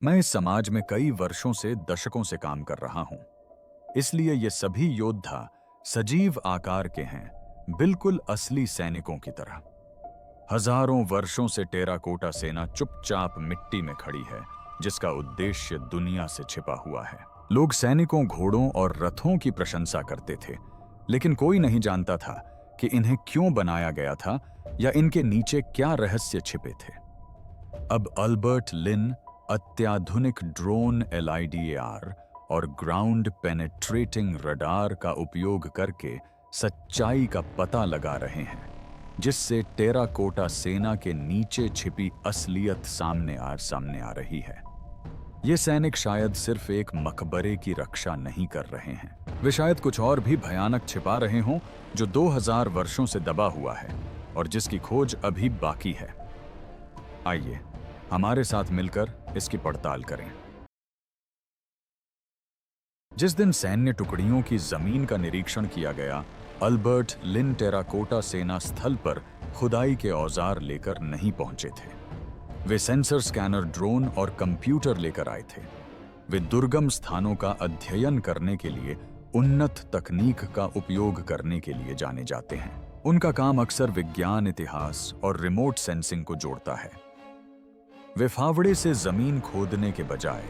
मैं इस समाज में कई वर्षों से दशकों से काम कर रहा हूं, इसलिए ये सभी योद्धा सजीव आकार के हैं, बिल्कुल असली सैनिकों की तरह। हजारों वर्षों से टेराकोटा सेना चुपचाप मिट्टी में खड़ी है, जिसका उद्देश्य दुनिया से छिपा हुआ है। लोग सैनिकों, घोड़ों और रथों की प्रशंसा करते थे, लेकिन कोई नहीं जानता था कि इन्हें क्यों बनाया गया था या इनके नीचे क्या रहस्य छिपे थे। अब अल्बर्ट लिन अत्याधुनिक ड्रोन LIDAR और ग्राउंड पेनेट्रेटिंग रडार का उपयोग करके सच्चाई का पता लगा रहे हैं, जिससे टेराकोटा सेना के नीचे छिपी असलियत सामने आ रही है। ये सैनिक शायद सिर्फ एक मकबरे की रक्षा नहीं कर रहे हैं, वे शायद कुछ और भी भयानक छिपा रहे हों जो 2000 वर्षों से दबा हुआ है और जिसकी खोज अभी बाकी है। आइए हमारे साथ मिलकर इसकी पड़ताल करें। जिस दिन सैन्य टुकड़ियों की जमीन का निरीक्षण किया गया, अल्बर्ट लिन टेराकोटा सेना स्थल पर खुदाई के औजार लेकर नहीं पहुंचे थे। वे सेंसर, स्कैनर, ड्रोन और कंप्यूटर लेकर आए थे। वे दुर्गम स्थानों का अध्ययन करने के लिए उन्नत तकनीक का उपयोग करने के लिए जाने जाते हैं। उनका काम अक्सर विज्ञान, इतिहास और रिमोट सेंसिंग को जोड़ता है। वे फावड़े से जमीन खोदने के बजाय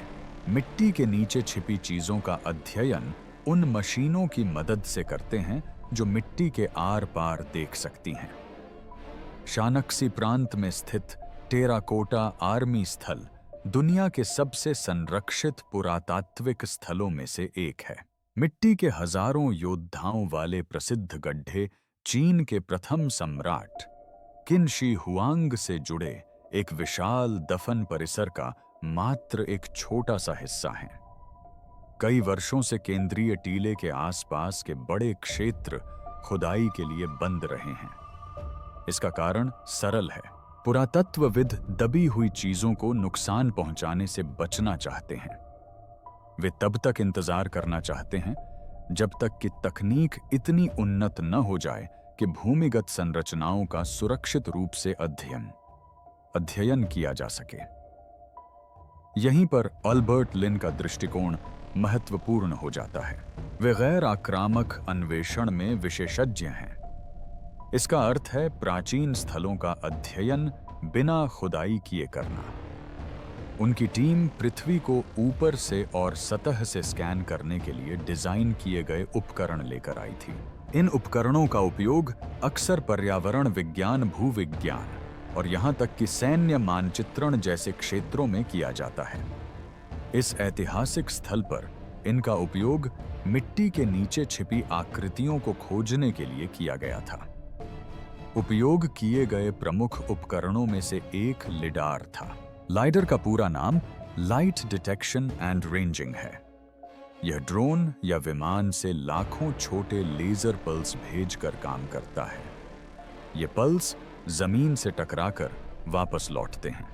मिट्टी के नीचे छिपी चीजों का अध्ययन उन मशीनों की मदद से करते हैं जो मिट्टी के आर पार देख सकती हैं। शानक्सी प्रांत में स्थित टेराकोटा आर्मी स्थल दुनिया के सबसे संरक्षित पुरातात्विक स्थलों में से एक है। मिट्टी के हजारों योद्धाओं वाले प्रसिद्ध गड्ढे चीन के प्रथम सम्राट किन शी हुआंग से जुड़े एक विशाल दफन परिसर का मात्र एक छोटा सा हिस्सा है। कई वर्षों से केंद्रीय टीले के आसपास के बड़े क्षेत्र खुदाई के लिए बंद रहे हैं। इसका कारण सरल है, पुरातत्वविद दबी हुई चीजों को नुकसान पहुंचाने से बचना चाहते हैं। वे तब तक इंतजार करना चाहते हैं जब तक कि तकनीक इतनी उन्नत न हो जाए कि भूमिगत संरचनाओं का सुरक्षित रूप से अध्ययन किया जा सके। यहीं पर अल्बर्ट लिन का दृष्टिकोण महत्वपूर्ण हो जाता है। वे गैर आक्रामक अन्वेषण में विशेषज्ञ हैं। इसका अर्थ है प्राचीन स्थलों का अध्ययन बिना खुदाई किए करना। उनकी टीम पृथ्वी को ऊपर से और सतह से स्कैन करने के लिए डिजाइन किए गए उपकरण लेकर आई थी। इन उपकरणों का उपयोग अक्सर पर्यावरण विज्ञान, भूविज्ञान और यहां तक कि सैन्य मानचित्रण जैसे क्षेत्रों में किया जाता है। इस ऐतिहासिक स्थल पर इनका उपयोग मिट्टी के नीचे छिपी आकृतियों को खोजने के लिए किया गया था। उपयोग किए गए प्रमुख उपकरणों में से एक लिडार था। लाइडर का पूरा नाम लाइट डिटेक्शन एंड रेंजिंग है। यह ड्रोन या विमान से लाखों छोटे लेजर पल्स भेजकर काम करता है। ये पल्स जमीन से टकराकर वापस लौटते हैं।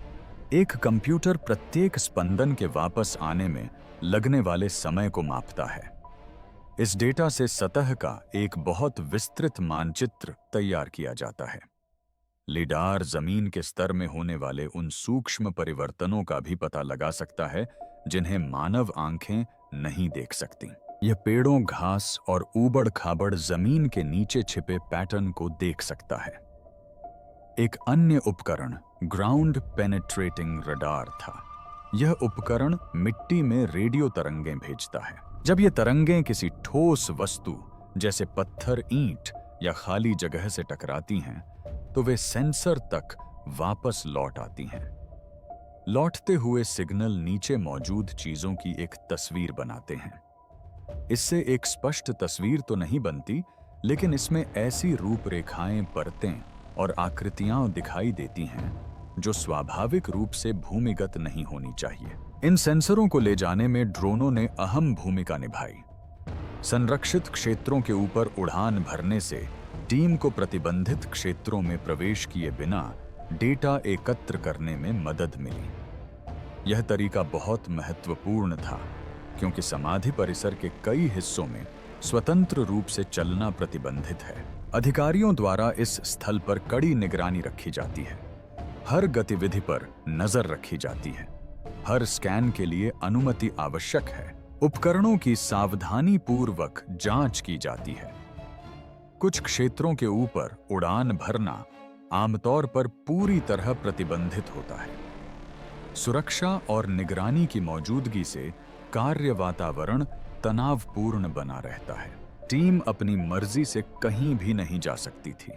एक कंप्यूटर प्रत्येक स्पंदन के वापस आने में लगने वाले समय को मापता है। इस डेटा से सतह का एक बहुत विस्तृत मानचित्र तैयार किया जाता है। लिडार जमीन के स्तर में होने वाले उन सूक्ष्म परिवर्तनों का भी पता लगा सकता है जिन्हें मानव आंखें नहीं देख सकती। यह पेड़ों, घास और ऊबड़-खाबड़ जमीन के नीचे छिपे पैटर्न को देख सकता है। एक अन्य उपकरण ग्राउंड पेनेट्रेटिंग रडार था। यह उपकरण मिट्टी में रेडियो तरंगें भेजता है। जब ये तरंगें किसी ठोस वस्तु जैसे पत्थर, ईंट या खाली जगह से टकराती हैं, तो वे सेंसर तक वापस लौट आती हैं। लौटते हुए सिग्नल नीचे मौजूद चीजों की एक तस्वीर बनाते हैं। इससे एक स्पष्ट तस्वीर तो नहीं बनती, लेकिन इसमें ऐसी रूपरेखाएं, परतें और आकृतियां दिखाई देती हैं जो स्वाभाविक रूप से भूमिगत नहीं होनी चाहिए। इन सेंसरों को ले जाने में ड्रोनों ने अहम भूमिका निभाई। संरक्षित क्षेत्रों के ऊपर उड़ान भरने से टीम को प्रतिबंधित क्षेत्रों में प्रवेश किए बिना डेटा एकत्र करने में मदद मिली। यह तरीका बहुत महत्वपूर्ण था क्योंकि समाधि परिसर के कई हिस्सों में स्वतंत्र रूप से चलना प्रतिबंधित है। अधिकारियों द्वारा इस स्थल पर कड़ी निगरानी रखी जाती है। हर गतिविधि पर नजर रखी जाती है। हर स्कैन के लिए अनुमति आवश्यक है। उपकरणों की सावधानी पूर्वक जांच की जाती है। कुछ क्षेत्रों के ऊपर उड़ान भरना आमतौर पर पूरी तरह प्रतिबंधित होता है। सुरक्षा और निगरानी की मौजूदगी से कार्य वातावरण तनावपूर्ण बना रहता है। टीम अपनी मर्जी से कहीं भी नहीं जा सकती थी।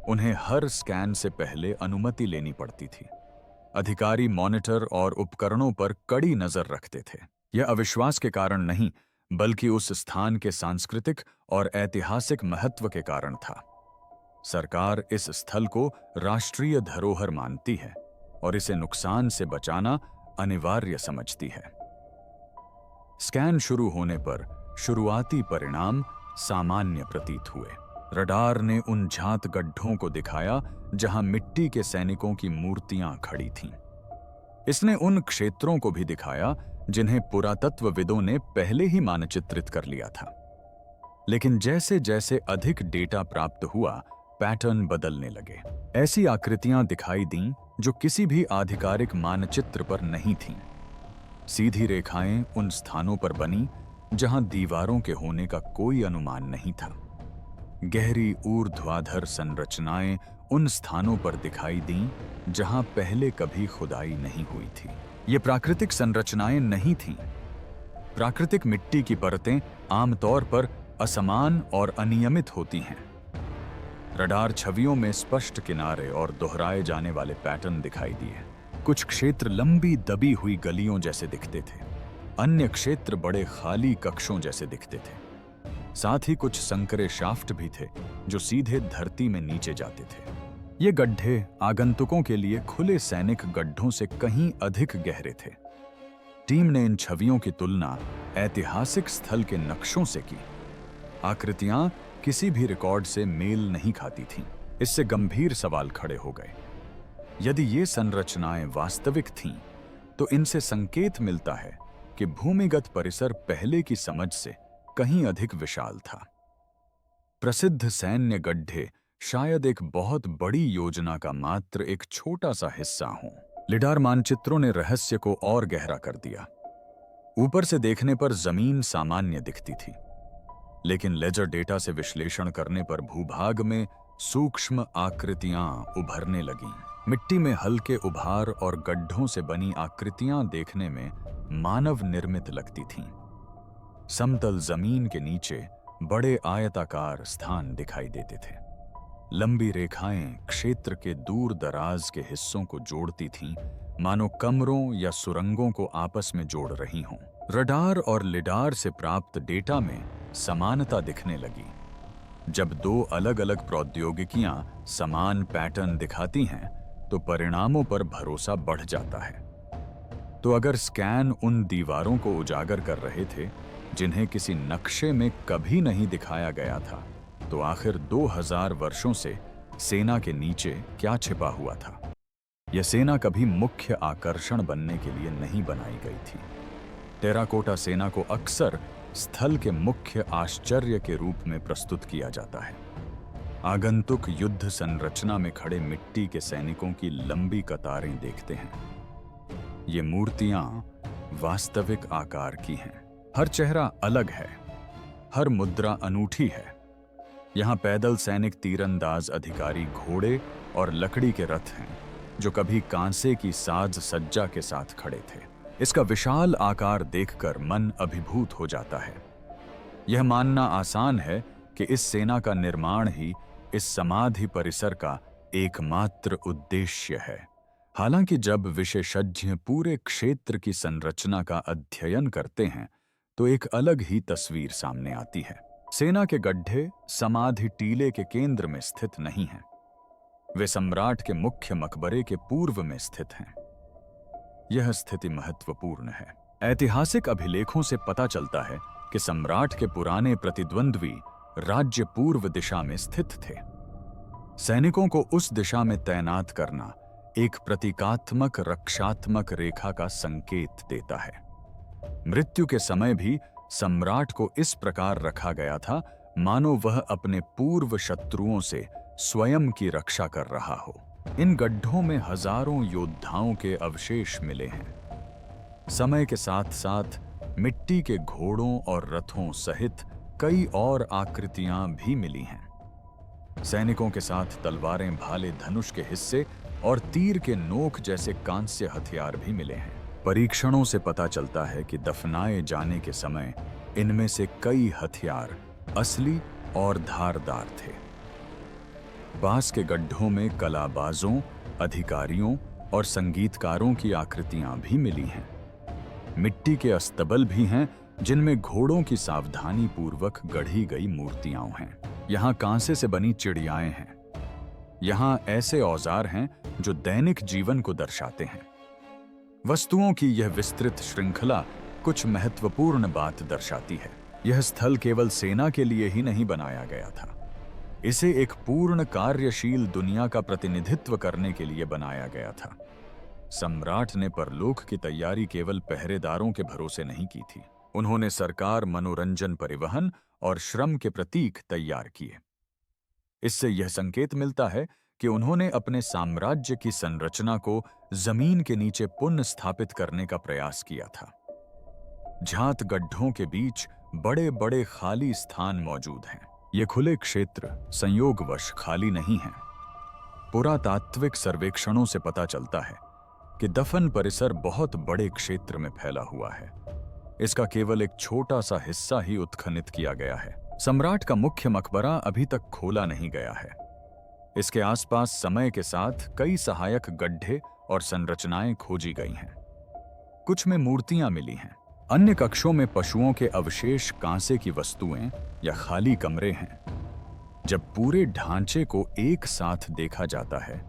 उन्हें हर स्कैन से पहले अनुमति लेनी पड़ती थी। अधिकारी मॉनिटर और उपकरणों पर कड़ी नजर रखते थे। यह अविश्वास के कारण नहीं, बल्कि उस स्थान के सांस्कृतिक और ऐतिहासिक महत्व के कारण था। सरकार इस स्थल को राष्ट्रीय धरोहर मानती है और इसे नुकसान से बचाना अनिवार्य समझती है। स्कैन शुरू होने पर शुरुआती परिणाम सामान्य प्रतीत हुए। रडार ने उन झात गड्ढों को दिखाया जहां मिट्टी के सैनिकों की मूर्तियां खड़ी थीं। इसने उन क्षेत्रों को भी दिखाया जिन्हें पुरातत्वविदों ने पहले ही मानचित्रित कर लिया था। लेकिन जैसे जैसे अधिक डेटा प्राप्त हुआ, पैटर्न बदलने लगे। ऐसी आकृतियां दिखाई दीं जो किसी भी आधिकारिक मानचित्र पर नहीं थीं। सीधी रेखाएं उन स्थानों पर बनी जहां दीवारों के होने का कोई अनुमान नहीं था। गहरी ऊर्ध्वाधर संरचनाएं उन स्थानों पर दिखाई दीं जहां पहले कभी खुदाई नहीं हुई थी। ये प्राकृतिक संरचनाएं नहीं थीं। प्राकृतिक मिट्टी की परतें आमतौर पर असमान और अनियमित होती हैं। रडार छवियों में स्पष्ट किनारे और दोहराए जाने वाले पैटर्न दिखाई दिए। कुछ क्षेत्र लंबी दबी हुई गलियों जैसे दिखते थे। अन्य क्षेत्र बड़े खाली कक्षों जैसे दिखते थे। साथ ही कुछ संकरे शाफ्ट भी थे जो सीधे धरती में नीचे जाते थे। ये गड्ढे आगंतुकों के लिए खुले सैनिक गड्ढों से कहीं अधिक गहरे थे। टीम ने इन छवियों की तुलना ऐतिहासिक स्थल के नक्शों से की। आकृतियां किसी भी रिकॉर्ड से मेल नहीं खाती थीं। इससे गंभीर सवाल खड़े हो गए। यदि ये संरचनाएं वास्तविक थीं, तो इनसे संकेत मिलता है कि भूमिगत परिसर पहले की समझ से कहीं अधिक विशाल था। प्रसिद्ध सैन्य गड्ढे शायद एक बहुत बड़ी योजना का मात्र एक छोटा सा हिस्सा हों। लिडार मानचित्रों ने रहस्य को और गहरा कर दिया। ऊपर से देखने पर जमीन सामान्य दिखती थी, लेकिन लेजर डेटा से विश्लेषण करने पर भूभाग में सूक्ष्म आकृतियां उभरने लगीं। मिट्टी में हल्के उभार और गड्ढों से बनी आकृतियां देखने में मानव निर्मित लगती थीं। समतल जमीन के नीचे बड़े आयताकार स्थान दिखाई देते थे। लंबी रेखाएं क्षेत्र के दूर दराज के हिस्सों को जोड़ती थीं, मानो कमरों या सुरंगों को आपस में जोड़ रही हों। रडार और लिडार से प्राप्त डेटा में समानता दिखने लगी। जब दो अलग अलग प्रौद्योगिकियां समान पैटर्न दिखाती हैं, तो परिणामों पर भरोसा बढ़ जाता है। तो अगर स्कैन उन दीवारों को उजागर कर रहे थे जिन्हें किसी नक्शे में कभी नहीं दिखाया गया था, तो आखिर 2000 वर्षों से सेना के नीचे क्या छिपा हुआ था? यह सेना कभी मुख्य आकर्षण बनने के लिए नहीं बनाई गई थी। टेराकोटा सेना को अक्सर स्थल के मुख्य आश्चर्य के रूप में प्रस्तुत किया जाता है। आगंतुक युद्ध संरचना में खड़े मिट्टी के सैनिकों की लंबी कतारें देखते हैं। ये मूर्तियां वास्तविक आकार की हैं। हर चेहरा अलग है, हर मुद्रा अनूठी है। यहाँ पैदल सैनिक, तीरंदाज अधिकारी, घोड़े और लकड़ी के रथ हैं जो कभी कांसे की साज सज्जा के साथ खड़े थे। इसका विशाल आकार देखकर मन अभिभूत हो जाता है। यह मानना आसान है कि इस सेना का निर्माण ही इस समाधि परिसर का एकमात्र उद्देश्य है। हालांकि जब विशेषज्ञ पूरे क्षेत्र की संरचना का अध्ययन करते हैं, तो एक अलग ही तस्वीर सामने आती है। सेना के गड्ढे समाधि टीले के केंद्र में स्थित नहीं हैं। वे सम्राट के मुख्य मकबरे के पूर्व में स्थित हैं। यह स्थिति महत्वपूर्ण है। ऐतिहासिक अभिलेखों से पता चलता है कि सम्राट के पुराने प्रतिद्वंद्वी राज्य पूर्व दिशा में स्थित थे। सैनिकों को उस दिशा में तैनात करना एक प्रतीकात्मक रक्षात्मक रेखा का संकेत देता है। मृत्यु के समय भी सम्राट को इस प्रकार रखा गया था मानो वह अपने पूर्व शत्रुओं से स्वयं की रक्षा कर रहा हो। इन गड्ढों में हजारों योद्धाओं के अवशेष मिले हैं। समय के साथ साथ मिट्टी के घोड़ों और रथों सहित कई और आकृतियां भी मिली हैं। सैनिकों के साथ तलवारें, भाले, धनुष के हिस्से और तीर के नोक जैसे कांस्य हथियार भी मिले हैं। परीक्षणों से पता चलता है कि दफनाए जाने के समय इनमें से कई हथियार असली और धारदार थे। पास के गड्ढों में कलाबाजों, अधिकारियों और संगीतकारों की आकृतियां भी मिली हैं। मिट्टी के अस्तबल भी हैं जिनमें घोड़ों की सावधानी पूर्वक गढ़ी गई मूर्तियां हैं। यहाँ कांसे से बनी चिड़ियाएं हैं। यहाँ ऐसे औजार हैं जो दैनिक जीवन को दर्शाते हैं। वस्तुओं की यह विस्तृत श्रृंखला कुछ महत्वपूर्ण बात दर्शाती है। यह स्थल केवल सेना के लिए ही नहीं बनाया गया था। इसे एक पूर्ण कार्यशील दुनिया का प्रतिनिधित्व करने के लिए बनाया गया था। सम्राट ने परलोक की तैयारी केवल पहरेदारों के भरोसे नहीं की थी। उन्होंने सरकार, मनोरंजन, परिवहन और श्रम के प्रतीक तैयार किए। इससे यह संकेत मिलता है कि उन्होंने अपने साम्राज्य की संरचना को जमीन के नीचे पुनः स्थापित करने का प्रयास किया था। झात गड्ढों के बीच बड़े बड़े खाली स्थान मौजूद हैं। ये खुले क्षेत्र संयोगवश खाली नहीं हैं। पुरातात्विक सर्वेक्षणों से पता चलता है कि दफन परिसर बहुत बड़े क्षेत्र में फैला हुआ है। इसका केवल एक छोटा सा हिस्सा ही उत्खनित किया गया है। सम्राट का मुख्य मकबरा अभी तक खोला नहीं गया है। इसके आसपास समय के साथ कई सहायक गड्ढे और संरचनाएं खोजी गई हैं। कुछ में मूर्तियां मिली हैं। अन्य कक्षों में पशुओं के अवशेष, कांसे की वस्तुएं या खाली कमरे हैं। जब पूरे ढांचे को एक साथ देखा जाता है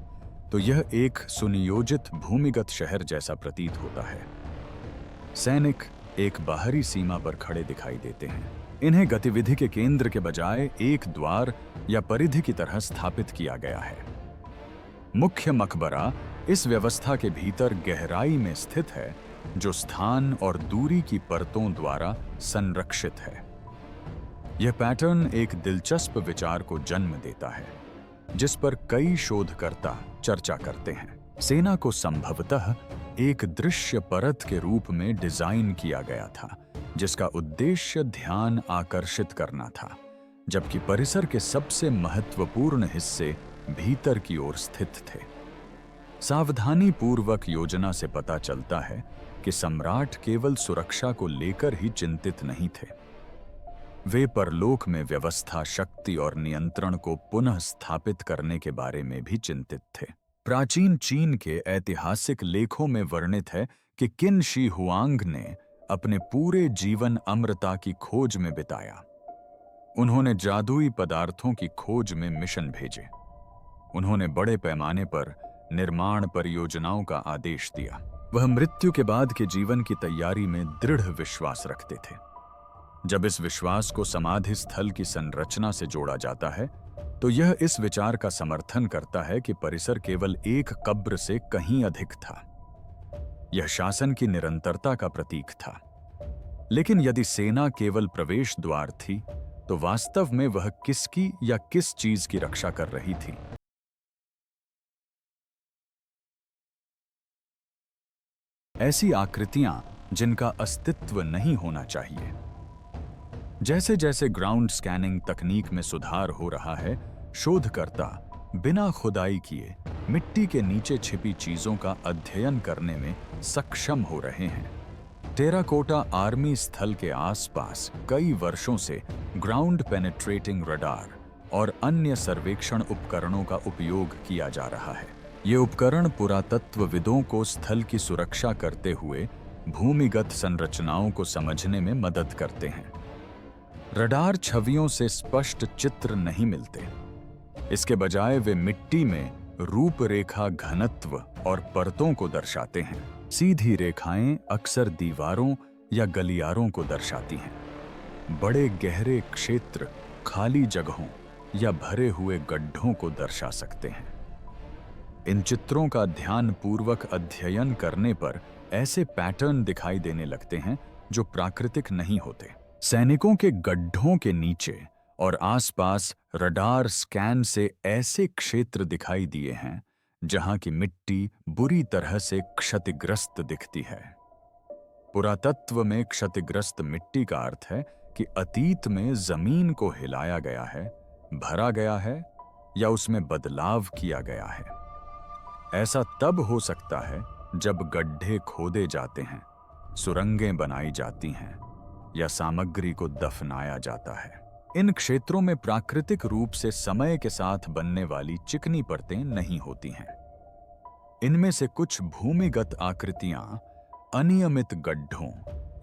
तो यह एक सुनियोजित भूमिगत शहर जैसा प्रतीत होता है। सैनिक एक बाहरी सीमा पर खड़े दिखाई देते हैं। इन्हें गतिविधि के केंद्र के बजाय एक द्वार या परिधि की तरह स्थापित किया गया है। मुख्य मकबरा इस व्यवस्था के भीतर गहराई में स्थित है, जो स्थान और दूरी की परतों द्वारा संरक्षित है। यह पैटर्न एक दिलचस्प विचार को जन्म देता है, जिस पर कई शोधकर्ता चर्चा करते हैं। सेना को संभवतः एक दृश्य परत के रूप में डिजाइन किया गया था, जिसका उद्देश्य ध्यान आकर्षित करना था, जबकि परिसर के सबसे महत्वपूर्ण हिस्से भीतर की ओर स्थित थे। सावधानी पूर्वक योजना से पता चलता है कि सम्राट केवल सुरक्षा को लेकर ही चिंतित नहीं थे। वे परलोक में व्यवस्था, शक्ति और नियंत्रण को पुनः स्थापित करने के बारे में भी चिंतित थे। प्राचीन चीन के ऐतिहासिक लेखों में वर्णित है कि किन शी हुआंग ने अपने पूरे जीवन अमृता की खोज में बिताया। उन्होंने जादुई पदार्थों की खोज में मिशन भेजे। उन्होंने बड़े पैमाने पर निर्माण परियोजनाओं का आदेश दिया। वह मृत्यु के बाद के जीवन की तैयारी में दृढ़ विश्वास रखते थे। जब इस विश्वास को समाधि स्थल की संरचना से जोड़ा जाता है, तो यह इस विचार का समर्थन करता है कि परिसर केवल एक कब्र से कहीं अधिक था। यह शासन की निरंतरता का प्रतीक था। लेकिन यदि सेना केवल प्रवेश द्वार थी, तो वास्तव में वह किसकी या किस चीज की रक्षा कर रही थी? ऐसी आकृतियां जिनका अस्तित्व नहीं होना चाहिए। जैसे जैसे ग्राउंड स्कैनिंग तकनीक में सुधार हो रहा है, शोधकर्ता बिना खुदाई किए मिट्टी के नीचे छिपी चीजों का अध्ययन करने में सक्षम हो रहे हैं। टेराकोटा आर्मी स्थल के आसपास कई वर्षों से ग्राउंड पेनेट्रेटिंग रडार और अन्य सर्वेक्षण उपकरणों का उपयोग किया जा रहा है। ये उपकरण पुरातत्वविदों को स्थल की सुरक्षा करते हुए भूमिगत संरचनाओं को समझने में मदद करते हैं। रडार छवियों से स्पष्ट चित्र नहीं मिलते। इसके बजाय वे मिट्टी में रूपरेखा, घनत्व और परतों को दर्शाते हैं। सीधी रेखाएं अक्सर दीवारों या गलियारों को दर्शाती हैं। बड़े गहरे क्षेत्र खाली जगहों या भरे हुए गड्ढों को दर्शा सकते हैं। इन चित्रों का ध्यानपूर्वक अध्ययन करने पर ऐसे पैटर्न दिखाई देने लगते हैं जो प्राकृतिक नहीं होते। सैनिकों के गड्ढों के नीचे और आसपास रडार स्कैन से ऐसे क्षेत्र दिखाई दिए हैं जहां की मिट्टी बुरी तरह से क्षतिग्रस्त दिखती है। पुरातत्व में क्षतिग्रस्त मिट्टी का अर्थ है कि अतीत में जमीन को हिलाया गया है, भरा गया है या उसमें बदलाव किया गया है। ऐसा तब हो सकता है जब गड्ढे खोदे जाते हैं, सुरंगें बनाई जाती हैं या सामग्री को दफनाया जाता है। इन क्षेत्रों में प्राकृतिक रूप से समय के साथ बनने वाली चिकनी परतें नहीं होती हैं। इनमें से कुछ भूमिगत आकृतियां अनियमित गड्ढों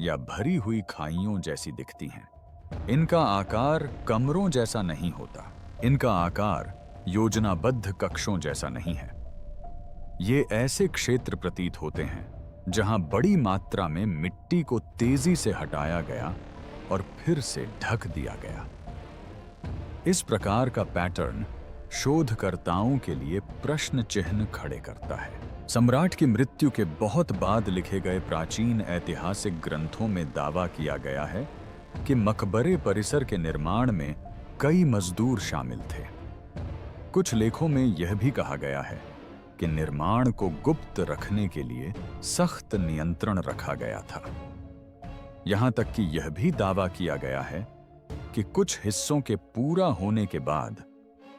या भरी हुई खाइयों जैसी दिखती हैं। इनका आकार कमरों जैसा नहीं होता। इनका आकार योजनाबद्ध कक्षों जैसा नहीं है। ये ऐसे क्षेत्र प्रतीत होते हैं जहां बड़ी मात्रा में मिट्टी को तेजी से हटाया गया और फिर से ढक दिया गया। इस प्रकार का पैटर्न शोधकर्ताओं के लिए प्रश्न चिन्ह खड़े करता है। सम्राट की मृत्यु के बहुत बाद लिखे गए प्राचीन ऐतिहासिक ग्रंथों में दावा किया गया है कि मकबरे परिसर के निर्माण में कई मजदूर शामिल थे। कुछ लेखों में यह भी कहा गया है कि निर्माण को गुप्त रखने के लिए सख्त नियंत्रण रखा गया था। यहां तक कि यह भी दावा किया गया है कि कुछ हिस्सों के पूरा होने के बाद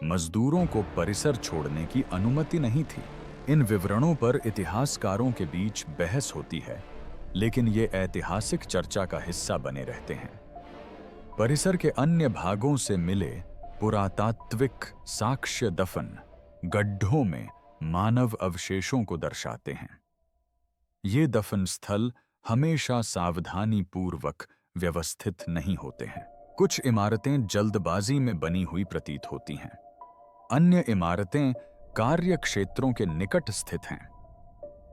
मजदूरों को परिसर छोड़ने की अनुमति नहीं थी। इन विवरणों पर इतिहासकारों के बीच बहस होती है, लेकिन ये ऐतिहासिक चर्चा का हिस्सा बने रहते हैं। परिसर के अन्य भागों से मिले पुरातात्विक साक्ष्य दफन गड्ढों में मानव अवशेषों को दर्शाते हैं। ये दफन स्थल हमेशा सावधानी पूर्वक व्यवस्थित नहीं होते हैं। कुछ इमारतें जल्दबाजी में बनी हुई प्रतीत होती हैं। अन्य इमारतें कार्य क्षेत्रों के निकट स्थित हैं।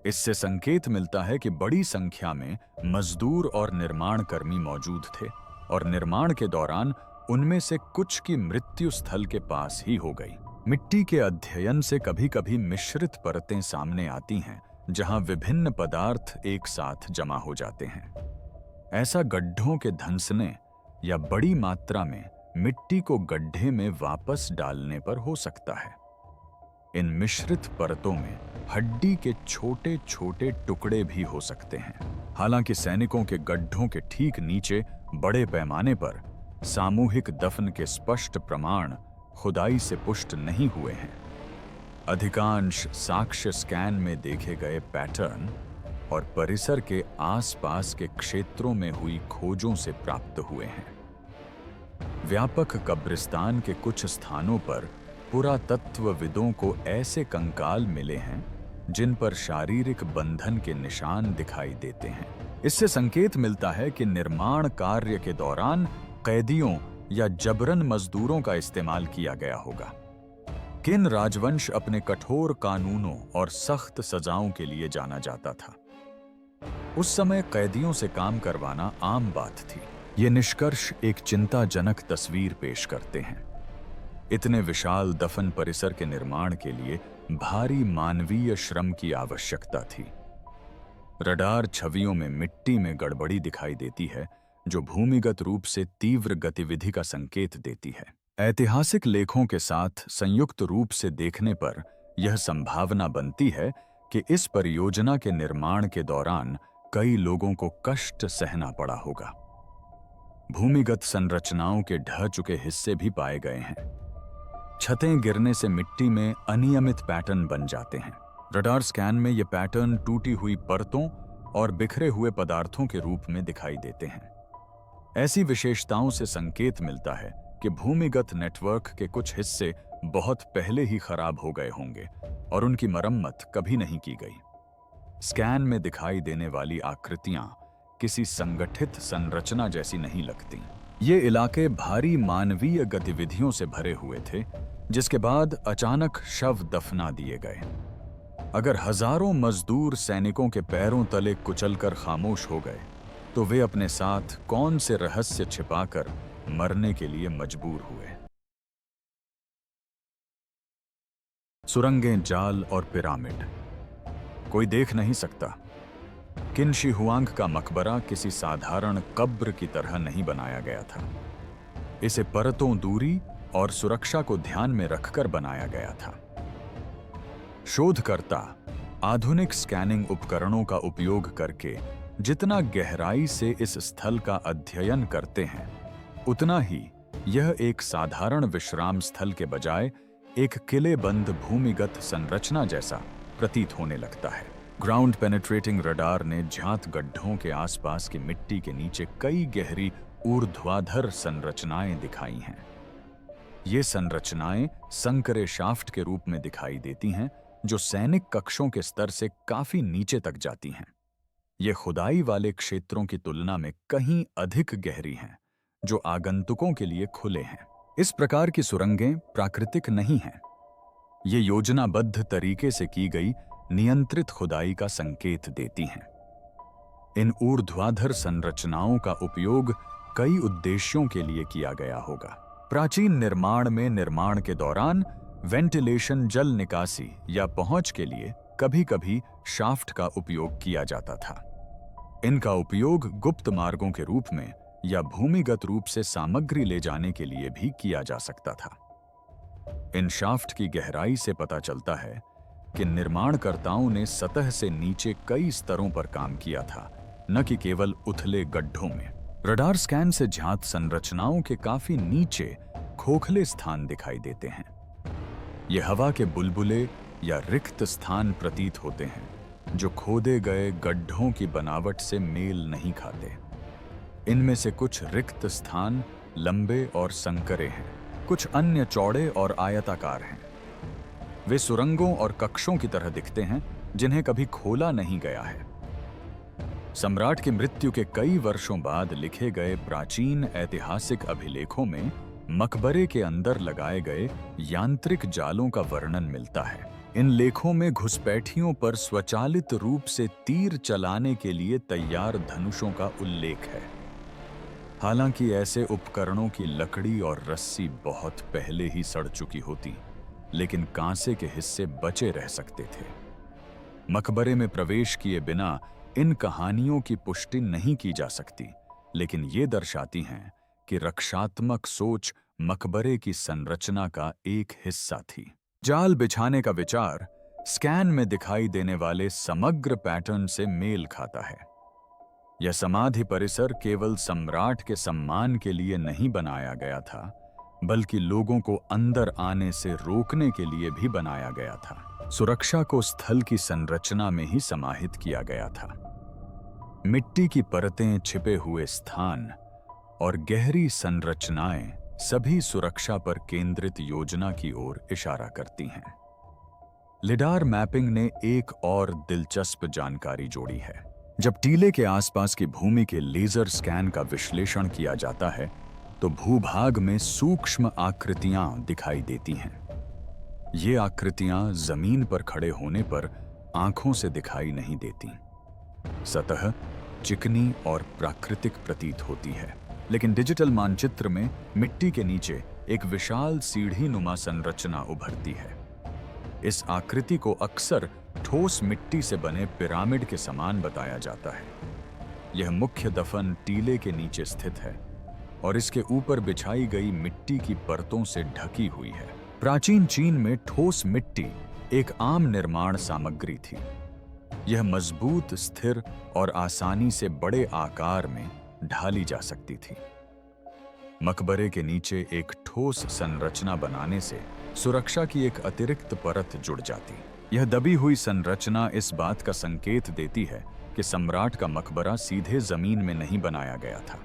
इससे संकेत मिलता है कि बड़ी संख्या में मजदूर और निर्माण कर्मी मौजूद थे और निर्माण के दौरान उनमें से कुछ की मृत्यु स्थल के पास ही हो गई। मिट्टी के अध्ययन से कभी-कभी मिश्रित परतें सामने आती हैं, जहां विभिन्न पदार्थ एक साथ जमा हो जाते हैं। ऐसा गड्ढों के धंसने या बड़ी मात्रा में मिट्टी को गड्ढे में वापस डालने पर हो सकता है। इन मिश्रित परतों में हड्डी के छोटे-छोटे टुकड़े भी हो सकते हैं। हालांकि सैनिकों के गड्ढों के ठीक नीचे बड़े पैमाने पर सामूहिक दफन के स्पष्ट प्रमाण खुदाई से पुष्ट नहीं हुए हैं। अधिकांश साक्ष्य स्कैन में देखे गए पैटर्न और परिसर के आसपास के क्षेत्रों में हुई खोजों से प्राप्त हुए हैं। व्यापक कब्रिस्तान के कुछ स्थानों पर पुरातत्वविदों को ऐसे कंकाल मिले हैं जिन पर शारीरिक बंधन के निशान दिखाई देते हैं। इससे संकेत मिलता है कि निर्माण कार्य के दौरान कैदियों या जबरन मजदूरों का इस्तेमाल किया गया होगा। किन राजवंश अपने कठोर कानूनों और सख्त सजाओं के लिए जाना जाता था। उस समय कैदियों से काम करवाना आम बात थी। ये निष्कर्ष एक चिंताजनक तस्वीर पेश करते हैं। इतने विशाल दफन परिसर के निर्माण के लिए भारी मानवीय श्रम की आवश्यकता थी। रडार छवियों में मिट्टी में गड़बड़ी दिखाई देती है, जो भूमिगत रूप से तीव्र गतिविधि का संकेत देती है। ऐतिहासिक लेखों के साथ संयुक्त रूप से देखने पर यह संभावना बनती है कि इस परियोजना के निर्माण के दौरान कई लोगों को कष्ट सहना पड़ा होगा। भूमिगत संरचनाओं के ढह चुके हिस्से भी पाए गए हैं। छतें गिरने से मिट्टी में अनियमित पैटर्न बन जाते हैं। रडार स्कैन में ये पैटर्न टूटी हुई परतों और बिखरे हुए पदार्थों के रूप में दिखाई देते हैं। ऐसी विशेषताओं से संकेत मिलता है कि भूमिगत नेटवर्क के कुछ हिस्से बहुत पहले ही खराब हो गए होंगे और उनकी मरम्मत कभी नहीं की गई। स्कैन में दिखाई देने वाली आकृतियां किसी संगठित संरचना जैसी नहीं लगती। ये इलाके भारी मानवीय गतिविधियों से भरे हुए थे, जिसके बाद अचानक शव दफना दिए गए। अगर हजारों मजदूर सैनिकों के पैरों तले कुचलकर खामोश हो गए, तो वे अपने साथ कौन से रहस्य छिपाकर मरने के लिए मजबूर हुए। सुरंगें, जाल और पिरामिड कोई देख नहीं सकता। किन शी हुआंग का मकबरा किसी साधारण कब्र की तरह नहीं बनाया गया था। इसे परतों, दूरी और सुरक्षा को ध्यान में रखकर बनाया गया था। शोधकर्ता आधुनिक स्कैनिंग उपकरणों का उपयोग करके जितना गहराई से इस स्थल का अध्ययन करते हैं, उतना ही यह एक साधारण विश्राम स्थल के बजाय एक किलेबंद भूमिगत संरचना जैसा प्रतीत होने लगता है। ग्राउंड पेनिट्रेटिंग रडार ने ज्ञात गड्ढों के आसपास की मिट्टी के नीचे कई गहरी ऊर्ध्वाधर संरचनाएं दिखाई हैं। ये संरचनाएं संकरे शाफ्ट के रूप में दिखाई देती हैं, जो सैनिक कक्षों के स्तर से काफी नीचे तक जाती हैं। ये खुदाई वाले क्षेत्रों की तुलना में कहीं अधिक गहरी हैं, जो आगंतुकों के लिए खुले हैं। इस प्रकार की सुरंगें प्राकृतिक नहीं हैं। ये योजनाबद्ध तरीके से की गई नियंत्रित खुदाई का संकेत देती हैं। इन ऊर्ध्वाधर संरचनाओं का उपयोग कई उद्देश्यों के लिए किया गया होगा। प्राचीन निर्माण में निर्माण के दौरान वेंटिलेशन, जल निकासी या पहुंच के लिए कभी-कभी शाफ्ट का उपयोग किया जाता था। इनका उपयोग गुप्त मार्गों के रूप में या भूमिगत रूप से सामग्री ले जाने के लिए भी किया जा सकता था। इन शाफ्ट की गहराई से पता चलता है कि निर्माणकर्ताओं ने सतह से नीचे कई स्तरों पर काम किया था, न कि केवल उथले गड्ढों में। रडार स्कैन से ज्ञात संरचनाओं के काफी नीचे खोखले स्थान दिखाई देते हैं। ये हवा के बुलबुले या रिक्त स्थान प्रतीत होते हैं, जो खोदे गए गड्ढों की बनावट से मेल नहीं खाते। इनमें से कुछ रिक्त स्थान लंबे और संकरे हैं, कुछ अन्य चौड़े और आयताकार हैं। वे सुरंगों और कक्षों की तरह दिखते हैं, जिन्हें कभी खोला नहीं गया है। सम्राट की मृत्यु के कई वर्षों बाद लिखे गए प्राचीन ऐतिहासिक अभिलेखों में मकबरे के अंदर लगाए गए यांत्रिक जालों का वर्णन मिलता है। इन लेखों में घुसपैठियों पर स्वचालित रूप से तीर चलाने के लिए तैयार धनुषों का उल्लेख है। हालांकि ऐसे उपकरणों की लकड़ी और रस्सी बहुत पहले ही सड़ चुकी होती, लेकिन कांसे के हिस्से बचे रह सकते थे। मकबरे में प्रवेश किए बिना इन कहानियों की पुष्टि नहीं की जा सकती, लेकिन ये दर्शाती हैं कि रक्षात्मक सोच मकबरे की संरचना का एक हिस्सा थी। जाल बिछाने का विचार स्कैन में दिखाई देने वाले समग्र पैटर्न से मेल खाता है। यह समाधि परिसर केवल सम्राट के सम्मान के लिए नहीं बनाया गया था, बल्कि लोगों को अंदर आने से रोकने के लिए भी बनाया गया था। सुरक्षा को स्थल की संरचना में ही समाहित किया गया था। मिट्टी की परतें, छिपे हुए स्थान और गहरी संरचनाएं सभी सुरक्षा पर केंद्रित योजना की ओर इशारा करती हैं। लिडार मैपिंग ने एक और दिलचस्प जानकारी जोड़ी है। जब टीले के आसपास की भूमि के लेजर स्कैन का विश्लेषण किया जाता है, तो भूभाग में सूक्ष्म आकृतियां दिखाई देती हैं। ये आकृतियां जमीन पर खड़े होने पर आंखों से दिखाई नहीं देती। सतह चिकनी और प्राकृतिक प्रतीत होती है, लेकिन डिजिटल मानचित्र में मिट्टी के नीचे एक विशाल सीढ़ी नुमा संरचना उभरती है। इस आकृति को अक्सर ठोस मिट्टी से बने पिरामिड के समान बताया जाता है। यह मुख्य दफन टीले के नीचे स्थित है और इसके ऊपर बिछाई गई मिट्टी की परतों से ढकी हुई है। प्राचीन चीन में ठोस मिट्टी एक आम निर्माण सामग्री थी। यह मजबूत, स्थिर और आसानी से बड़े आकार में ढाली जा सकती थी। मकबरे के नीचे एक ठोस संरचना बनाने से सुरक्षा की एक अतिरिक्त परत जुड़ जाती। यह दबी हुई संरचना इस बात का संकेत देती है कि सम्राट का मकबरा सीधे जमीन में नहीं बनाया गया था।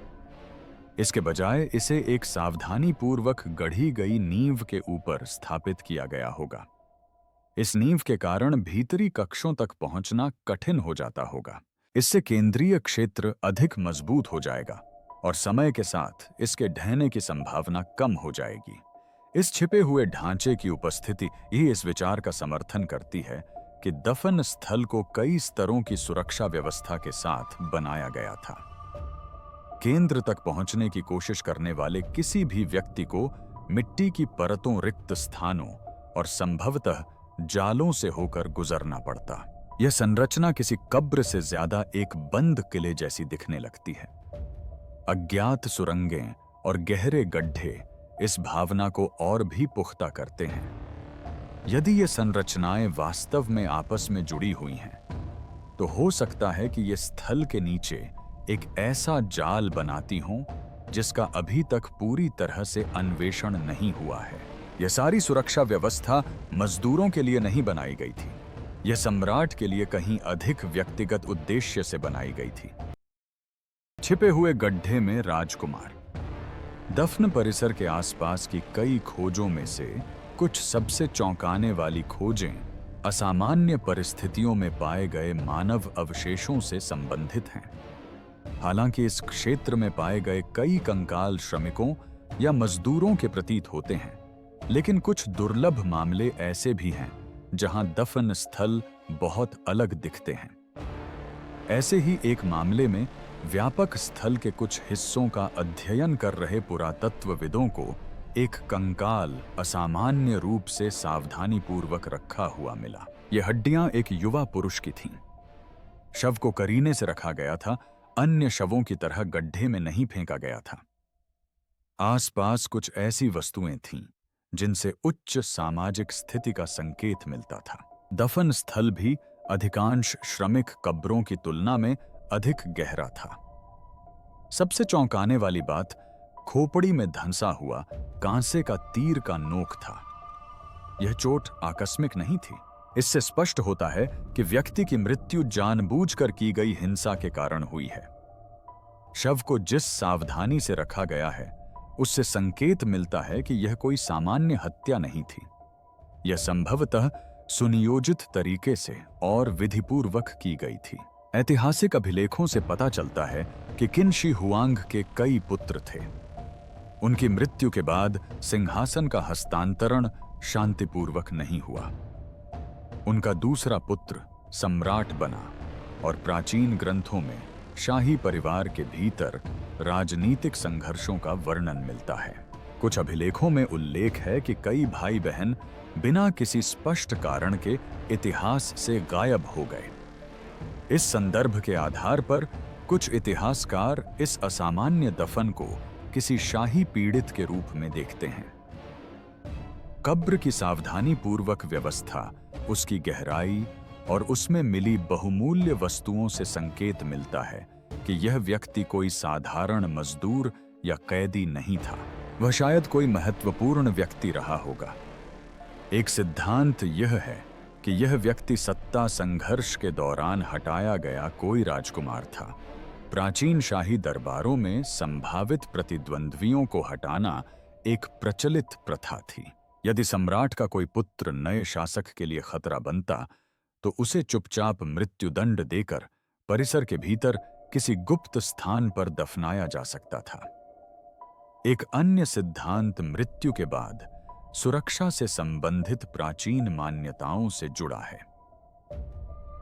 इसके बजाय इसे एक सावधानीपूर्वक गढ़ी गई नींव के ऊपर स्थापित किया गया होगा। इस नींव के कारण भीतरी कक्षों तक पहुंचना कठिन हो जाता होगा। इससे केंद्रीय क्षेत्र अधिक मजबूत हो जाएगा और समय के साथ इसके ढहने की संभावना कम हो जाएगी। इस छिपे हुए ढांचे की उपस्थिति ही इस विचार का समर्थन करती है कि दफन स्थल को कई स्तरों की सुरक्षा व्यवस्था के साथ बनाया गया था। केंद्र तक पहुंचने की कोशिश करने वाले किसी भी व्यक्ति को मिट्टी की परतों, रिक्त स्थानों और संभवतः जालों से होकर गुजरना पड़ता। यह संरचना किसी कब्र से ज्यादा एक बंद किले जैसी दिखने लगती है। अज्ञात सुरंगें और गहरे गड्ढे इस भावना को और भी पुख्ता करते हैं। यदि ये संरचनाएं वास्तव में आपस में जुड़ी हुई हैं, तो हो सकता है कि ये स्थल के नीचे एक ऐसा जाल बनाती हों जिसका अभी तक पूरी तरह से अन्वेषण नहीं हुआ है। यह सारी सुरक्षा व्यवस्था मजदूरों के लिए नहीं बनाई गई थी। यह सम्राट के लिए कहीं अधिक व्यक्तिगत उद्देश्य से बनाई गई थी। छिपे हुए गड्ढे में राजकुमार। दफन परिसर के आसपास की कई खोजों में से कुछ सबसे चौंकाने वाली खोजें असामान्य परिस्थितियों में पाए गए मानव अवशेषों से संबंधित हैं। हालांकि इस क्षेत्र में पाए गए कई कंकाल श्रमिकों या मजदूरों के प्रतीत होते हैं, लेकिन कुछ दुर्लभ मामले ऐसे भी हैं जहां दफन स्थल बहुत अलग दिखते हैं। ऐसे ही एक मामले में व्यापक स्थल के कुछ हिस्सों का अध्ययन कर रहे पुरातत्वविदों को एक कंकाल असामान्य रूप से सावधानीपूर्वक रखा हुआ मिला। ये हड्डियां एक युवा पुरुष की थीं। शव को करीने से रखा गया था, अन्य शवों की तरह गड्ढे में नहीं फेंका गया था। आसपास कुछ ऐसी वस्तुएं थीं जिनसे उच्च सामाजिक स्थिति का संकेत मिलता था। दफन स्थल भी अधिकांश श्रमिक कब्रों की तुलना में अधिक गहरा था। सबसे चौंकाने वाली बात खोपड़ी में धंसा हुआ कांसे का तीर का नोक था। यह चोट आकस्मिक नहीं थी। इससे स्पष्ट होता है कि व्यक्ति की मृत्यु जानबूझकर की गई हिंसा के कारण हुई है। शव को जिस सावधानी से रखा गया है, उससे संकेत मिलता है कि यह कोई सामान्य हत्या नहीं थी। यह संभवतः सुनियोजित तरीके से और विधिपूर्वक की गई थी। ऐतिहासिक अभिलेखों से पता चलता है कि किन शी हुआंग के कई पुत्र थे। उनकी मृत्यु के बाद सिंहासन का हस्तांतरण शांतिपूर्वक नहीं हुआ। उनका दूसरा पुत्र सम्राट बना और प्राचीन ग्रंथों में शाही परिवार के भीतर राजनीतिक संघर्षों का वर्णन मिलता है। कुछ अभिलेखों में उल्लेख है कि कई भाई बहन बिना किसी स्पष्ट कारण के इतिहास से गायब हो गए। इस संदर्भ के आधार पर कुछ इतिहासकार इस असामान्य दफन को किसी शाही पीड़ित के रूप में देखते हैं। कब्र की सावधानीपूर्वक व्यवस्था, उसकी गहराई और उसमें मिली बहुमूल्य वस्तुओं से संकेत मिलता है कि यह व्यक्ति कोई साधारण मजदूर या कैदी नहीं था। वह शायद कोई महत्वपूर्ण व्यक्ति रहा होगा। एक सिद्धांत यह है कि यह व्यक्ति सत्ता संघर्ष के दौरान हटाया गया कोई राजकुमार था। प्राचीन शाही दरबारों में संभावित प्रतिद्वंद्वियों को हटाना एक प्रचलित प्रथा थी। यदि सम्राट का कोई पुत्र नए शासक के लिए खतरा बनता, तो उसे चुपचाप मृत्युदंड देकर परिसर के भीतर किसी गुप्त स्थान पर दफनाया जा सकता था। एक अन्य सिद्धांत मृत्यु के बाद सुरक्षा से संबंधित प्राचीन मान्यताओं से जुड़ा है।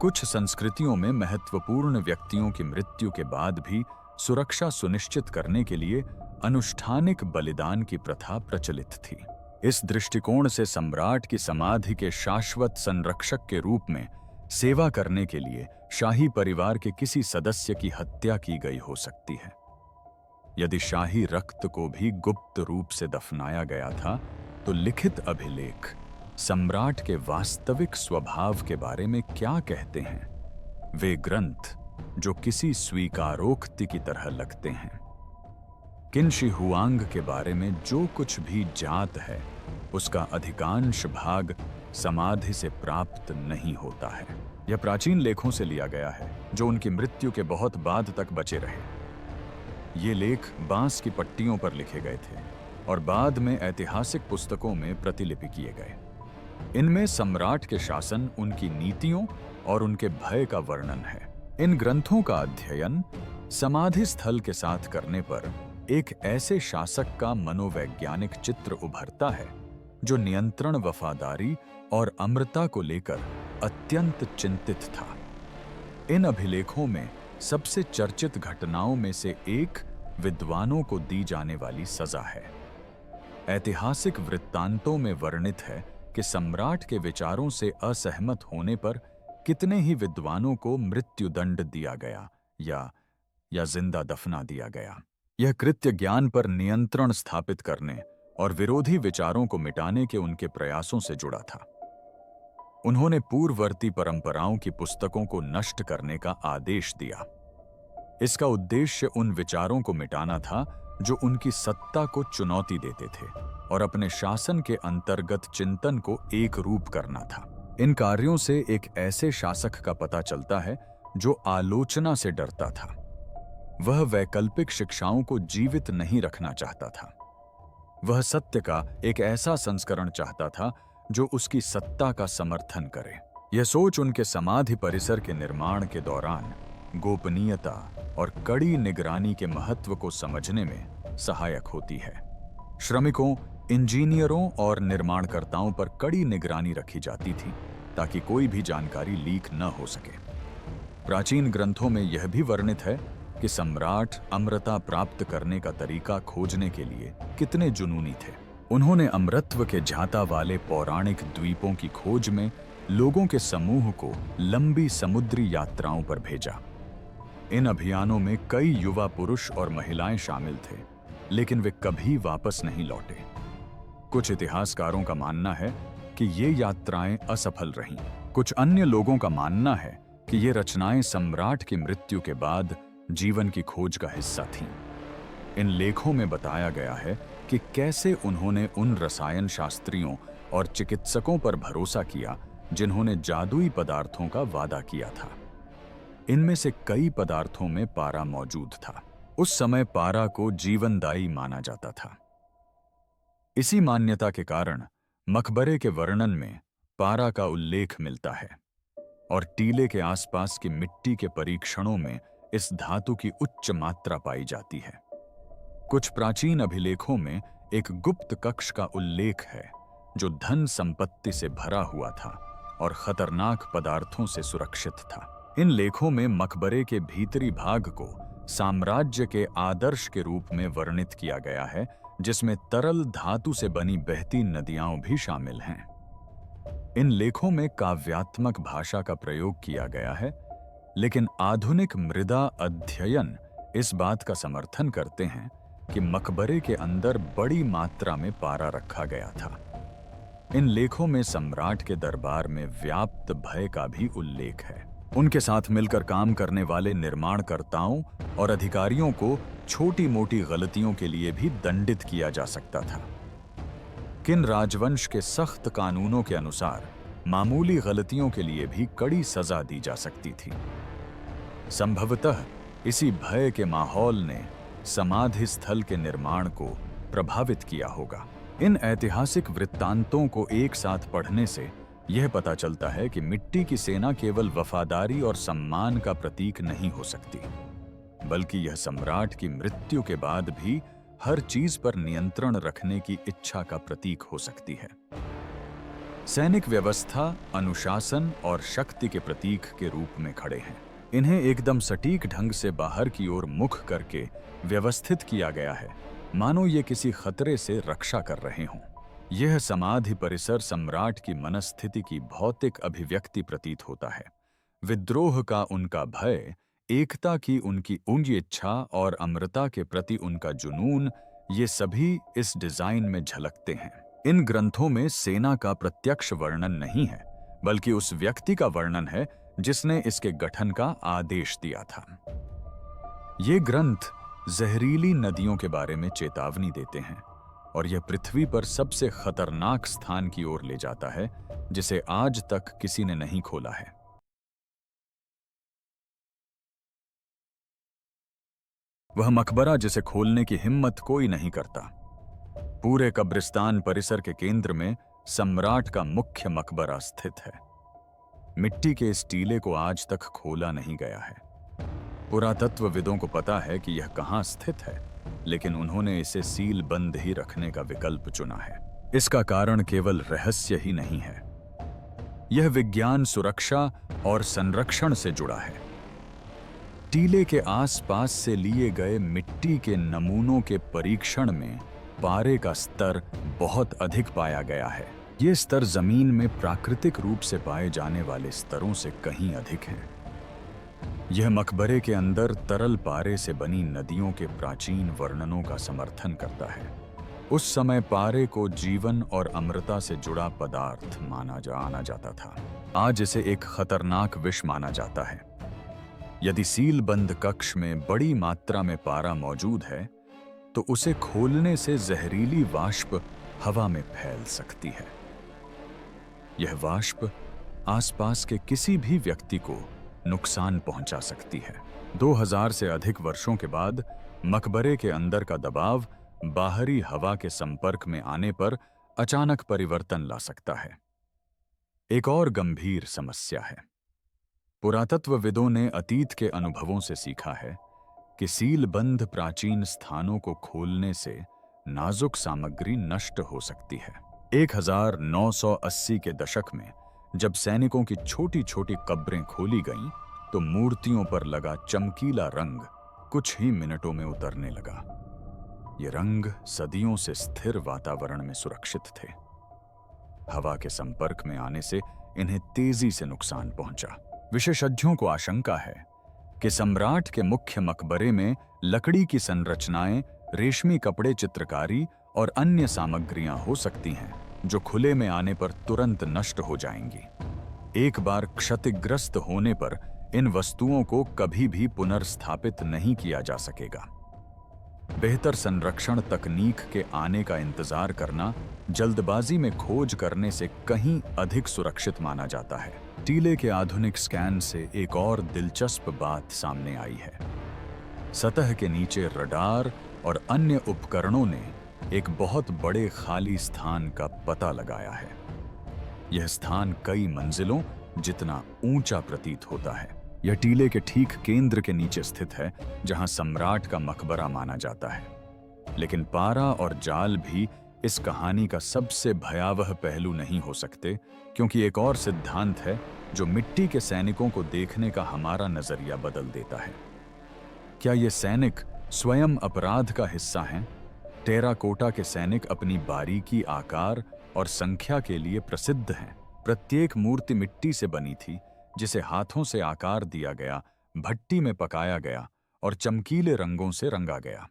कुछ संस्कृतियों में महत्वपूर्ण व्यक्तियों की मृत्यु के बाद भी सुरक्षा सुनिश्चित करने के लिए अनुष्ठानिक बलिदान की प्रथा प्रचलित थी। इस दृष्टिकोण से सम्राट की समाधि के शाश्वत संरक्षक के रूप में सेवा करने के लिए शाही परिवार के किसी सदस्य की हत्या की गई हो सकती है। यदि शाही रक्त को भी गुप्त रूप से दफनाया गया था, तो लिखित अभिलेख सम्राट के वास्तविक स्वभाव के बारे में क्या कहते हैं? वे ग्रंथ जो किसी स्वीकारोक्ति की तरह लगते हैं। किन शी हुआंग के बारे में जो कुछ भी ज्ञात है, उसका अधिकांश भाग समाधि से प्राप्त नहीं होता है। यह प्राचीन लेखों से लिया गया है जो उनकी मृत्यु के बहुत बाद तक बचे रहे। ये लेख बांस की पट्टियों पर लिखे गए थे और बाद में ऐतिहासिक पुस्तकों में प्रतिलिपि किए गए। इनमें सम्राट के शासन, उनकी नीतियों और उनके भय का वर्णन है। इन ग्रंथों का अध्ययन समाधि स्थल के साथ करने पर एक ऐसे शासक का मनोवैज्ञानिक चित्र उभरता है जो नियंत्रण, वफादारी और अमरता को लेकर अत्यंत चिंतित था। इन अभिलेखों में सबसे चर्चित घटनाओं में से एक विद्वानों को दी जाने वाली सजा है। ऐतिहासिक वृत्तांतों में वर्णित है कि सम्राट के विचारों से असहमत होने पर कितने ही विद्वानों को मृत्युदंड दिया गया या जिंदा दफना दिया गया। यह कृत्य ज्ञान पर नियंत्रण स्थापित करने और विरोधी विचारों को मिटाने के उनके प्रयासों से जुड़ा था। उन्होंने पूर्ववर्ती परंपराओं की पुस्तकों को नष्ट करने का आदेश दिया। इसका उद्देश्य उन विचारों को मिटाना था जो उनकी सत्ता को चुनौती देते थे और अपने शासन के अंतर्गत चिंतन को एक रूप करना था। इन कार्यों से एक ऐसे शासक का पता चलता है जो आलोचना से डरता था। वह वैकल्पिक शिक्षाओं को जीवित नहीं रखना चाहता था। वह सत्य का एक ऐसा संस्करण चाहता था जो उसकी सत्ता का समर्थन करे। यह सोच उनके समाधि परिसर के निर्माण के दौरान गोपनीयता और कड़ी निगरानी के महत्व को समझने में सहायक होती है। श्रमिकों, इंजीनियरों और निर्माणकर्ताओं पर कड़ी निगरानी रखी जाती थी ताकि कोई भी जानकारी लीक न हो सके। प्राचीन ग्रंथों में यह भी वर्णित है कि सम्राट अमृता प्राप्त करने का तरीका खोजने के लिए कितने जुनूनी थे। उन्होंने अमृतत्व के झाता वाले पौराणिक द्वीपों की खोज में लोगों के समूह को लंबी समुद्री यात्राओं पर भेजा। इन अभियानों में कई युवा पुरुष और महिलाएं शामिल थे, लेकिन वे कभी वापस नहीं लौटे। कुछ इतिहासकारों का मानना है कि ये यात्राएं असफल रहीं। कुछ अन्य लोगों का मानना है कि ये रचनाएं सम्राट की मृत्यु के बाद जीवन की खोज का हिस्सा थीं। इन लेखों में बताया गया है कि कैसे उन्होंने उन रसायन शास्त्रियों और चिकित्सकों पर भरोसा किया जिन्होंने जादुई पदार्थों का वादा किया था। इनमें से कई पदार्थों में पारा मौजूद था। उस समय पारा को जीवनदायी माना जाता था। इसी मान्यता के कारण मकबरे के वर्णन में पारा का उल्लेख मिलता है और टीले के आसपास की मिट्टी के परीक्षणों में इस धातु की उच्च मात्रा पाई जाती है। कुछ प्राचीन अभिलेखों में एक गुप्त कक्ष का उल्लेख है जो धन संपत्ति से भरा हुआ था और खतरनाक पदार्थों से सुरक्षित था। इन लेखों में मकबरे के भीतरी भाग को साम्राज्य के आदर्श के रूप में वर्णित किया गया है, जिसमें तरल धातु से बनी बहती नदियां भी शामिल हैं। इन लेखों में काव्यात्मक भाषा का प्रयोग किया गया है, लेकिन आधुनिक मृदा अध्ययन इस बात का समर्थन करते हैं कि मकबरे के अंदर बड़ी मात्रा में पारा रखा गया था। इन लेखों में सम्राट के दरबार में व्याप्त भय का भी उल्लेख है। उनके साथ मिलकर काम करने वाले निर्माणकर्ताओं और अधिकारियों को छोटी-मोटी गलतियों के लिए भी दंडित किया जा सकता था। किन राजवंश के सख्त कानूनों के अनुसार मामूली गलतियों के लिए भी कड़ी सजा दी जा सकती थी। संभवतः इसी भय के माहौल ने समाधि स्थल के निर्माण को प्रभावित किया होगा। इन ऐतिहासिक वृत्तांतों को एक साथ पढ़ने से यह पता चलता है कि मिट्टी की सेना केवल वफादारी और सम्मान का प्रतीक नहीं हो सकती, बल्कि यह सम्राट की मृत्यु के बाद भी हर चीज पर नियंत्रण रखने की इच्छा का प्रतीक हो सकती है। सैनिक व्यवस्था, अनुशासन और शक्ति के प्रतीक के रूप में खड़े हैं। इन्हें एकदम सटीक ढंग से बाहर की ओर मुख करके व्यवस्थित किया गया है, मानो ये किसी खतरे से रक्षा कर रहे हों। यह समाधि परिसर सम्राट की मनस्थिति की भौतिक अभिव्यक्ति प्रतीत होता है। विद्रोह का उनका भय, एकता की उनकी ऊंची इच्छा और अमृता के प्रति उनका जुनून, ये सभी इस डिजाइन में झलकते हैं। इन ग्रंथों में सेना का प्रत्यक्ष वर्णन नहीं है, बल्कि उस व्यक्ति का वर्णन है जिसने इसके गठन का आदेश दिया था। ये ग्रंथ जहरीली नदियों के बारे में चेतावनी देते हैं और यह पृथ्वी पर सबसे खतरनाक स्थान की ओर ले जाता है जिसे आज तक किसी ने नहीं खोला है। वह मकबरा जिसे खोलने की हिम्मत कोई नहीं करता। पूरे कब्रिस्तान परिसर के केंद्र में सम्राट का मुख्य मकबरा स्थित है। मिट्टी के इस टीले को आज तक खोला नहीं गया है। पुरातत्वविदों को पता है कि यह कहां स्थित है, लेकिन उन्होंने इसे सील बंद ही रखने का विकल्प चुना है। इसका कारण केवल रहस्य ही नहीं है, यह विज्ञान, सुरक्षा और संरक्षण से जुड़ा है। टीले के आसपास से लिए गए मिट्टी के नमूनों के परीक्षण में पारे का स्तर बहुत अधिक पाया गया है। ये स्तर जमीन में प्राकृतिक रूप से पाए जाने वाले स्तरों से कहीं अधिक हैं। यह मकबरे के अंदर तरल पारे से बनी नदियों के प्राचीन वर्णनों का समर्थन करता है। उस समय पारे को जीवन और अमृता से जुड़ा पदार्थ आना जाता था। आज इसे एक खतरनाक विष माना जाता है। यदि सीलबंद कक्ष में बड़ी मात्रा में पारा मौजूद है तो उसे खोलने से जहरीली वाष्प हवा में फैल सकती है। यह वाष्प आसपास के किसी भी व्यक्ति को नुकसान पहुंचा सकती है। 2000 से अधिक वर्षों के बाद मकबरे के अंदर का दबाव बाहरी हवा के संपर्क में आने पर अचानक परिवर्तन ला सकता है। एक और गंभीर समस्या है। पुरातत्वविदों ने अतीत के अनुभवों से सीखा है कि सीलबंद प्राचीन स्थानों को खोलने से नाजुक सामग्री नष्ट हो सकती है। 1980 के दशक में जब सैनिकों की छोटी छोटी कब्रें खोली गईं, तो मूर्तियों पर लगा चमकीला रंग कुछ ही मिनटों में उतरने लगा। ये रंग सदियों से स्थिर वातावरण में सुरक्षित थे। हवा के संपर्क में आने से इन्हें तेजी से नुकसान पहुंचा। विशेषज्ञों को आशंका है कि सम्राट के मुख्य मकबरे में लकड़ी की संरचनाएं, रेशमी कपड़े, चित्रकारी और अन्य सामग्रियां हो सकती हैं जो खुले में आने पर तुरंत नष्ट हो जाएंगी। एक बार क्षतिग्रस्त होने पर इन वस्तुओं को कभी भी पुनर्स्थापित नहीं किया जा सकेगा। बेहतर संरक्षण तकनीक के आने का इंतजार करना जल्दबाजी में खोज करने से कहीं अधिक सुरक्षित माना जाता है। टीले के आधुनिक स्कैन से एक और दिलचस्प बात सामने आई है। सतह के नीचे रडार और अन्य उपकरणों ने एक बहुत बड़े खाली स्थान का पता लगाया है। यह स्थान कई मंजिलों जितना ऊंचा प्रतीत होता है। यह टीले के ठीक केंद्र के नीचे स्थित है, जहां सम्राट का मकबरा माना जाता है। लेकिन पारा और जाल भी इस कहानी का सबसे भयावह पहलू नहीं हो सकते, क्योंकि एक और सिद्धांत है जो मिट्टी के सैनिकों को देखने का हमारा नजरिया बदल देता है। क्या ये सैनिक स्वयं अपराध का हिस्सा हैं? टेराकोटा के सैनिक अपनी बारीकी, आकार और संख्या के लिए प्रसिद्ध हैं। प्रत्येक मूर्ति मिट्टी से बनी थी, जिसे हाथों से आकार दिया गया, भट्टी में पकाया गया और चमकीले रंगों से रंगा गया।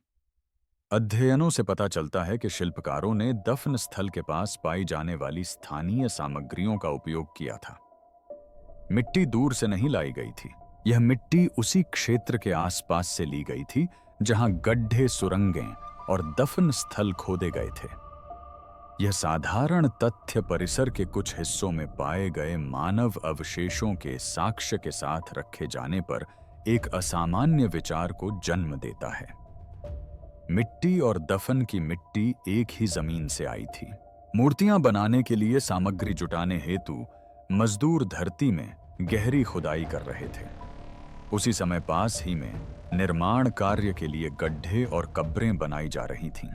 अध्ययनों से पता चलता है कि शिल्पकारों ने दफन स्थल के पास पाई जाने वाली स्थानीय सामग्रियों का उपयोग किया था। मिट्टी दूर से नहीं लाई गई थी। यह मिट्टी उसी क्षेत्र के आसपास से ली गई थी जहां गड्ढे, सुरंगें और दफन स्थल खोदे गए थे। यह साधारण तथ्य परिसर के कुछ हिस्सों में पाए गए मानव अवशेषों के साक्ष्य के साथ रखे जाने पर एक असामान्य विचार को जन्म देता है। मिट्टी और दफन की मिट्टी एक ही जमीन से आई थी। मूर्तियां बनाने के लिए सामग्री जुटाने हेतु मजदूर धरती में गहरी खुदाई कर रहे थे। उसी समय पास ही में निर्माण कार्य के लिए गड्ढे और कब्रें बनाई जा रही थीं।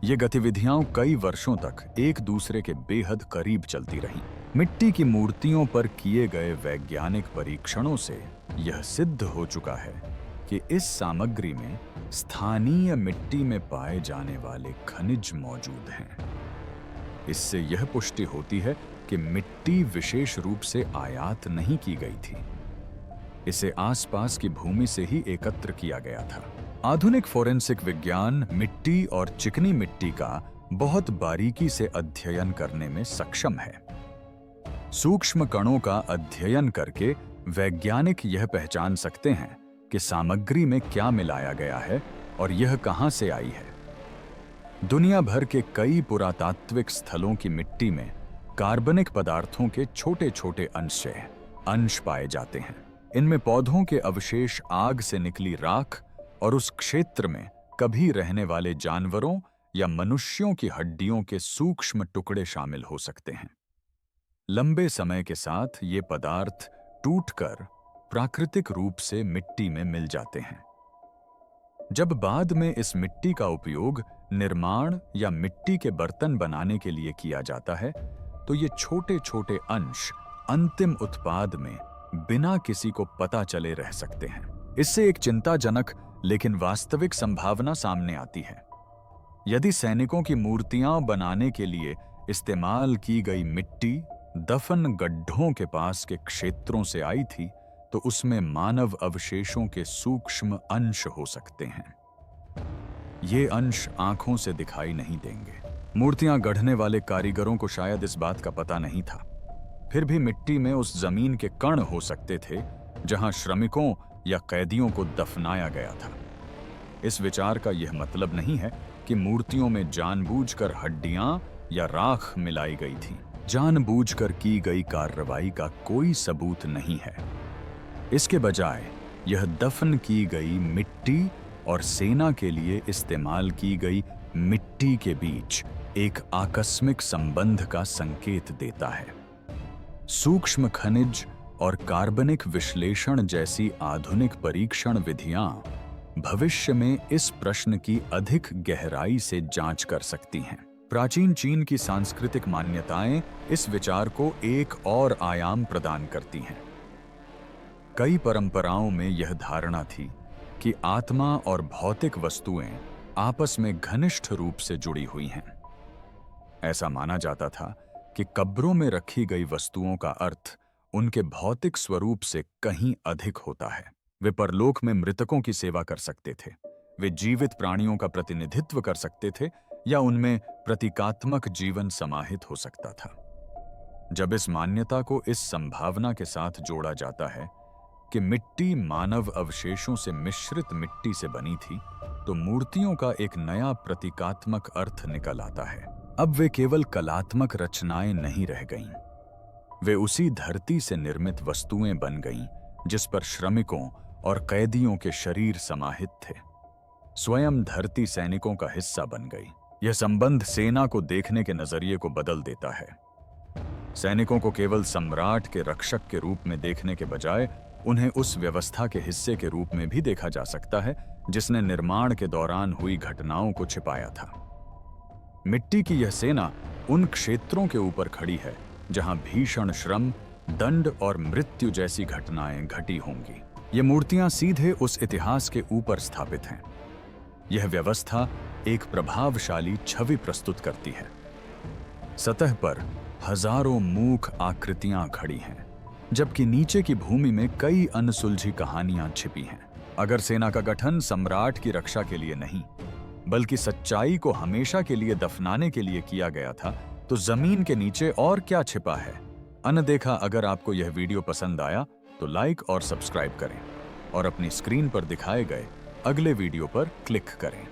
ये गतिविधियां कई वर्षों तक एक दूसरे के बेहद करीब चलती रहीं। मिट्टी की मूर्तियों पर किए गए वैज्ञानिक परीक्षणों से यह सिद्ध हो चुका है कि इस सामग्री में स्थानीय मिट्टी में पाए जाने वाले खनिज मौजूद हैं। इससे यह पुष्टि होती है कि मिट्टी विशेष रूप से आयात नहीं की गई थी। इसे आसपास की भूमि से ही एकत्र किया गया था। आधुनिक फोरेंसिक विज्ञान मिट्टी और चिकनी मिट्टी का बहुत बारीकी से अध्ययन करने में सक्षम है। सूक्ष्म कणों का अध्ययन करके वैज्ञानिक यह पहचान सकते हैं कि सामग्री में क्या मिलाया गया है और यह कहां से आई है। दुनिया भर के कई पुरातात्विक स्थलों की मिट्टी में कार्बनिक पदार्थों के छोटे छोटे अंश पाए जाते हैं। इनमें पौधों के अवशेष, आग से निकली राख और उस क्षेत्र में कभी रहने वाले जानवरों या मनुष्यों की हड्डियों के सूक्ष्म टुकड़े शामिल हो सकते हैं। लंबे समय के साथ ये पदार्थ टूटकर प्राकृतिक रूप से मिट्टी में मिल जाते हैं। जब बाद में इस मिट्टी का उपयोग निर्माण या मिट्टी के बर्तन बनाने के लिए किया जाता है, तो ये छोटे छोटे अंश अंतिम उत्पाद में बिना किसी को पता चले रह सकते हैं। इससे एक चिंताजनक लेकिन वास्तविक संभावना सामने आती है। यदि सैनिकों की मूर्तियां बनाने के लिए इस्तेमाल की गई मिट्टी दफन गड्ढों के पास के क्षेत्रों से आई थी, तो उसमें मानव अवशेषों के सूक्ष्म अंश हो सकते हैं। ये अंश आंखों से दिखाई नहीं देंगे। मूर्तियां गढ़ने वाले कारीगरों को शायद इस बात का पता नहीं था। फिर भी मिट्टी में उस जमीन के कण हो सकते थे जहां श्रमिकों या कैदियों को दफनाया गया था। इस विचार का यह मतलब नहीं है कि मूर्तियों में जानबूझकर हड्डियां या राख मिलाई गई थी। जानबूझकर की गई कार्रवाई का कोई सबूत नहीं है। इसके बजाय यह दफन की गई मिट्टी और सेना के लिए इस्तेमाल की गई मिट्टी के बीच एक आकस्मिक संबंध का संकेत देता है। सूक्ष्म खनिज और कार्बनिक विश्लेषण जैसी आधुनिक परीक्षण विधियां भविष्य में इस प्रश्न की अधिक गहराई से जांच कर सकती हैं। प्राचीन चीन की सांस्कृतिक मान्यताएं इस विचार को एक और आयाम प्रदान करती हैं। कई परंपराओं में यह धारणा थी कि आत्मा और भौतिक वस्तुएं आपस में घनिष्ठ रूप से जुड़ी हुई हैं। ऐसा माना जाता था कि कब्रों में रखी गई वस्तुओं का अर्थ उनके भौतिक स्वरूप से कहीं अधिक होता है। वे परलोक में मृतकों की सेवा कर सकते थे, वे जीवित प्राणियों का प्रतिनिधित्व कर सकते थे या उनमें प्रतीकात्मक जीवन समाहित हो सकता था। जब इस मान्यता को इस संभावना के साथ जोड़ा जाता है कि मिट्टी मानव अवशेषों से मिश्रित मिट्टी से बनी थी, तो मूर्तियों का एक नया प्रतीकात्मक अर्थ निकल आता है। अब वे केवल कलात्मक रचनाएं नहीं रह गईं, वे उसी धरती से निर्मित वस्तुएं बन गईं जिस पर श्रमिकों और कैदियों के शरीर समाहित थे। स्वयं धरती सैनिकों का हिस्सा बन गई। यह संबंध सेना को देखने के नजरिए को बदल देता है। सैनिकों को केवल सम्राट के रक्षक के रूप में देखने के बजाय उन्हें उस व्यवस्था के हिस्से के रूप में भी देखा जा सकता है जिसने निर्माण के दौरान हुई घटनाओं को छिपाया था। मिट्टी की यह सेना उन क्षेत्रों के ऊपर खड़ी है जहां भीषण श्रम, दंड और मृत्यु जैसी घटनाएं घटी होंगी। ये मूर्तियां सीधे उस इतिहास के ऊपर स्थापित हैं। यह व्यवस्था एक प्रभावशाली छवि प्रस्तुत करती है। सतह पर हजारों मूक आकृतियां खड़ी हैं, जबकि नीचे की भूमि में कई अनसुलझी कहानियां छिपी हैं। अगर सेना का गठन सम्राट की रक्षा के लिए नहीं, बल्कि सच्चाई को हमेशा के लिए दफनाने के लिए किया गया था, तो जमीन के नीचे और क्या छिपा है? अनदेखा। अगर आपको यह वीडियो पसंद आया तो लाइक और सब्सक्राइब करें और अपनी स्क्रीन पर दिखाए गए अगले वीडियो पर क्लिक करें।